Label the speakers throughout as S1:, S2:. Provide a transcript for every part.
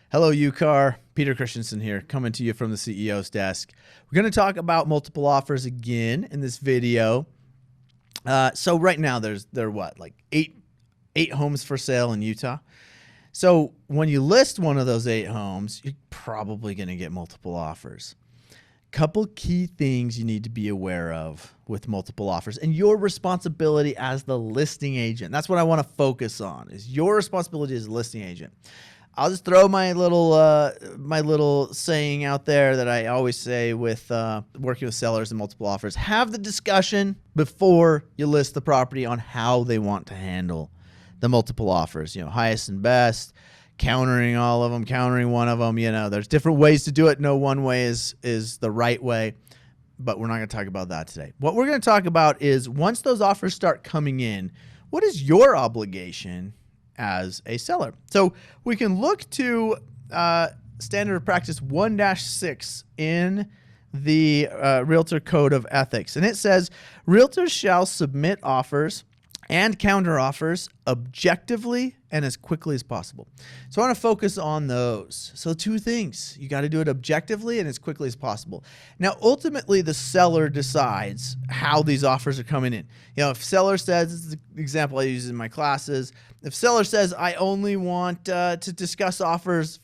S1: Hello, UCAR. Peter Christensen here, coming to you from the CEO's desk. We're going to talk about multiple offers again in this video. So right now there are what, like eight homes for sale in Utah. So when you list one of those 8 homes, you're probably going to get multiple offers. Couple key things you need to be aware of with multiple offers and your responsibility as the listing agent. That's what I want to focus on, is your responsibility as a listing agent. I'll just throw my little saying out there that I always say with working with sellers and multiple offers. Have the discussion before you list the property on how they want to handle the multiple offers. You know, highest and best, countering all of them, countering one of them. You know, there's different ways to do it. No one way is the right way, but we're not going to talk about that today. What we're going to talk about is once those offers start coming in, what is your obligation as a seller? So we can look to Standard of Practice 1-6 in the Realtor Code of Ethics. And it says, realtors shall submit offers and counter offers objectively and as quickly as possible. So I want to focus on those. So 2 things. You got to do it objectively and as quickly as possible. Now, ultimately, the seller decides how these offers are coming in. You know, if seller says, this is the example I use in my classes, if seller says, I only want to discuss offers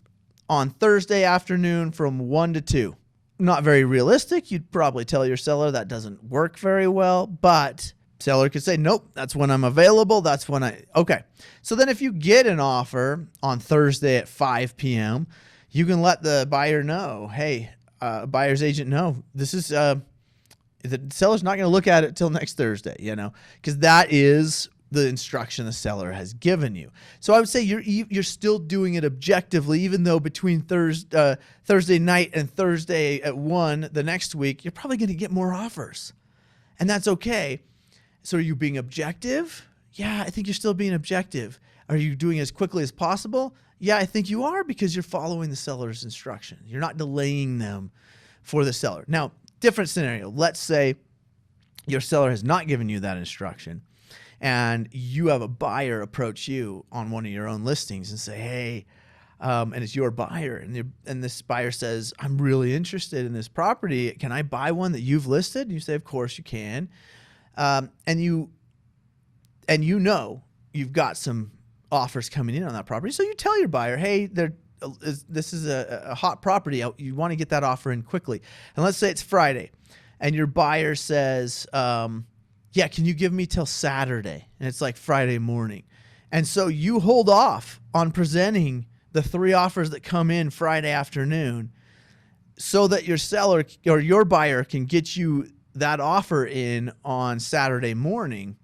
S1: on Thursday afternoon from 1 to 2. Not very realistic. You'd probably tell your seller that doesn't work very well, but seller could say, nope, that's when I'm available. That's when okay. So then if you get an offer on Thursday at 5 p.m., you can let the buyer know, hey, buyer's agent know, this is, the seller's not going to look at it till next Thursday, you know, because that is the instruction the seller has given you. So I would say you're still doing it objectively, even though between Thursday night and Thursday at 1 the next week, you're probably going to get more offers, and that's okay. So are you being objective? Yeah, I think you're still being objective. Are you doing it as quickly as possible? Yeah, I think you are, because you're following the seller's instruction. You're not delaying them for the seller. Now, different scenario. Let's say your seller has not given you that instruction and you have a buyer approach you on one of your own listings and say, hey, and it's your buyer, and this buyer says, I'm really interested in this property. Can I buy one that you've listed? And you say, of course you can. And you know you've got some offers coming in on that property. So you tell your buyer, hey, this is a hot property. You want to get that offer in quickly. And let's say it's Friday and your buyer says, yeah, can you give me till Saturday? And it's like Friday morning. And so you hold off on presenting the 3 offers that come in Friday afternoon so that your seller or your buyer can get you that offer in on Saturday morning,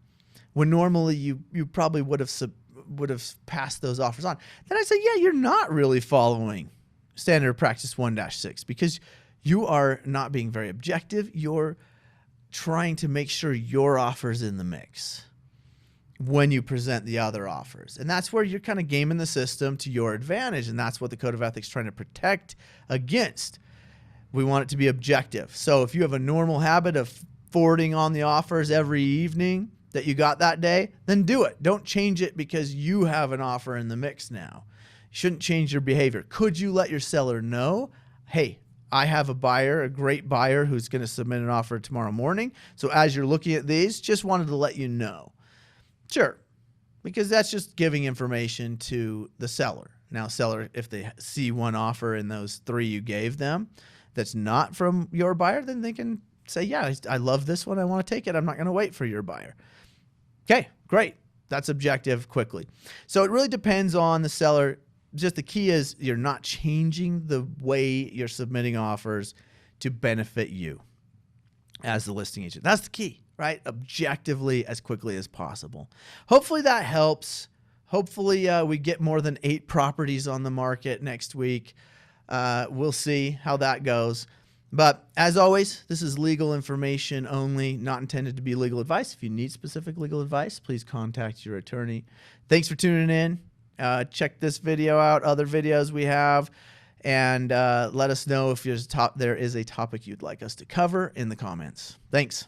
S1: when normally you probably would have passed those offers on. Then I say, yeah, you're not really following Standard of Practice 1-6, because you are not being very objective. You're trying to make sure your offer's in the mix when you present the other offers. And that's where you're kind of gaming the system to your advantage, and that's what the Code of Ethics is trying to protect against. We want it to be objective. So if you have a normal habit of forwarding on the offers every evening that you got that day, then do it. Don't change it because you have an offer in the mix now. You shouldn't change your behavior. Could you let your seller know, hey, I have a buyer, a great buyer who's going to submit an offer tomorrow morning. So as you're looking at these, just wanted to let you know. Sure, because that's just giving information to the seller. Now, seller, if they see one offer in those 3 you gave them that's not from your buyer, then they can say, yeah, I love this one. I want to take it. I'm not going to wait for your buyer. Okay, great. That's objective quickly. So it really depends on the seller. Just the key is you're not changing the way you're submitting offers to benefit you as the listing agent. That's the key, right? Objectively, as quickly as possible. Hopefully that helps. Hopefully we get more than 8 properties on the market next week. We'll see how that goes. But as always, this is legal information only, not intended to be legal advice. If you need specific legal advice, please contact your attorney. Thanks for tuning in. Check this video out, other videos we have, and let us know if there is a topic you'd like us to cover in the comments. Thanks.